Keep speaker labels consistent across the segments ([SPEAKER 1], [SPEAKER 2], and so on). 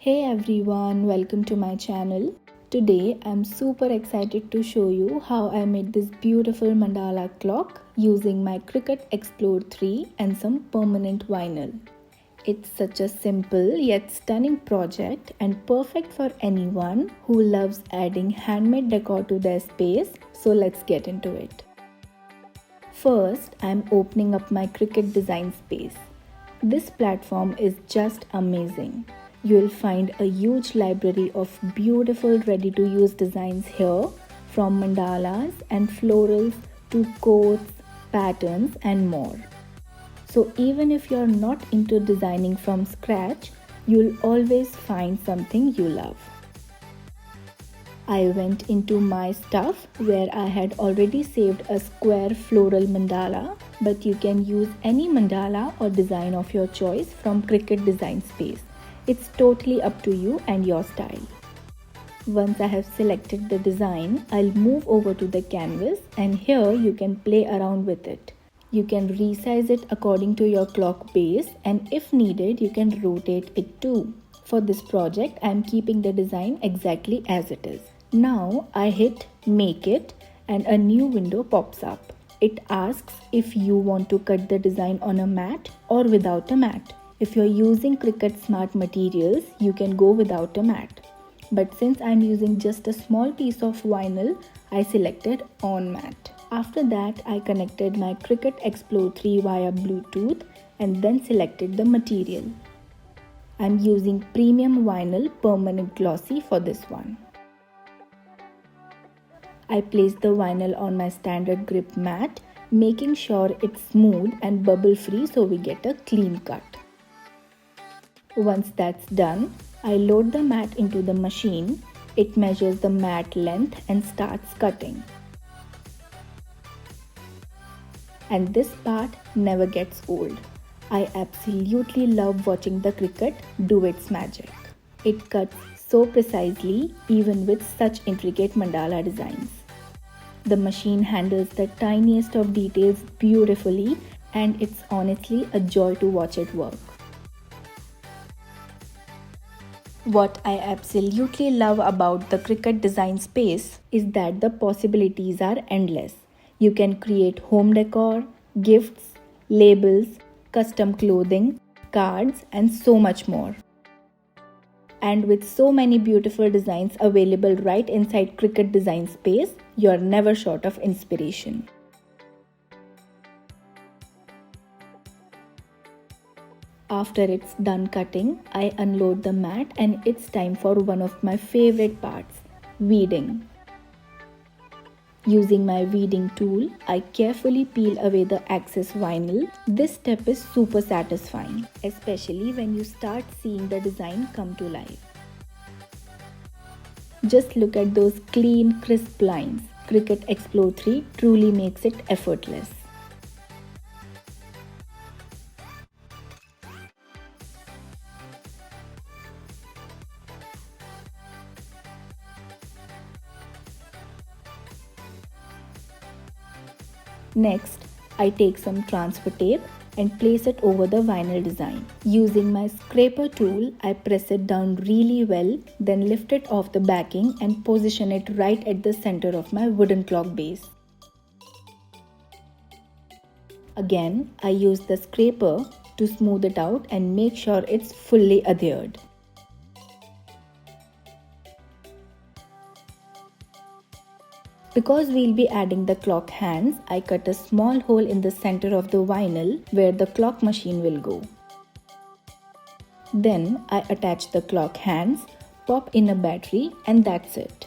[SPEAKER 1] Hey everyone, welcome to my channel. Today I'm super excited to show you how I made this beautiful mandala clock using my Cricut Explore 3 and some permanent vinyl. It's such a simple yet stunning project and perfect for anyone who loves adding handmade decor to their space, so let's get into it. First, I'm opening up my Cricut Design Space. This platform is just amazing. You'll find a huge library of beautiful ready-to-use designs here, from mandalas and florals to quotes, patterns and more. So even if you're not into designing from scratch, you'll always find something you love. I went into my stuff where I had already saved a square floral mandala, but you can use any mandala or design of your choice from Cricut Design Space. It's totally up to you and your style. Once I have selected the design, I'll move over to the canvas and here you can play around with it. You can resize it according to your clock base, and if needed, you can rotate it too. For this project, I'm keeping the design exactly as it is. Now I hit Make It and a new window pops up. It asks if you want to cut the design on a mat or without a mat. If you're using Cricut Smart materials, you can go without a mat. But since I'm using just a small piece of vinyl, I selected on mat. After that, I connected my Cricut Explore 3 via Bluetooth and then selected the material. I'm using premium vinyl permanent glossy for this one. I placed the vinyl on my standard grip mat, making sure it's smooth and bubble free so we get a clean cut. Once that's done, I load the mat into the machine. It measures the mat length and starts cutting. And this part never gets old. I absolutely love watching the Cricut do its magic. It cuts so precisely even with such intricate mandala designs. The machine handles the tiniest of details beautifully, and it's honestly a joy to watch it work. What I absolutely love about the Cricut Design Space is that the possibilities are endless. You can create home decor, gifts, labels, custom clothing, cards, and so much more. And with so many beautiful designs available right inside Cricut Design Space, you're never short of inspiration. After it's done cutting, I unload the mat and it's time for one of my favorite parts, weeding. Using my weeding tool, I carefully peel away the excess vinyl. This step is super satisfying, especially when you start seeing the design come to life. Just look at those clean, crisp lines. Cricut Explore 3 truly makes it effortless. Next, I take some transfer tape and place it over the vinyl design. Using my scraper tool, I press it down really well, then lift it off the backing and position it right at the center of my wooden clock base. Again, I use the scraper to smooth it out and make sure it's fully adhered. Because we'll be adding the clock hands, I cut a small hole in the center of the vinyl where the clock machine will go. Then I attach the clock hands, pop in a battery, and that's it.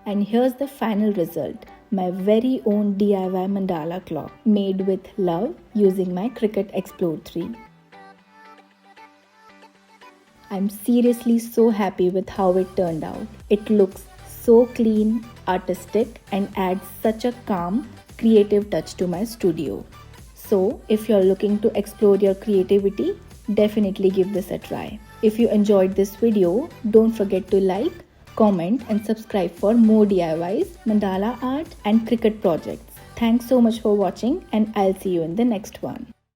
[SPEAKER 1] And here's the final result, my very own DIY mandala clock, made with love using my Cricut Explore 3. I'm seriously so happy with how it turned out. It looks so clean, artistic, and adds such a calm, creative touch to my studio. So, if you're looking to explore your creativity, definitely give this a try. If you enjoyed this video, don't forget to like, comment, and subscribe for more DIYs, mandala art, and Cricut projects. Thanks so much for watching, and I'll see you in the next one.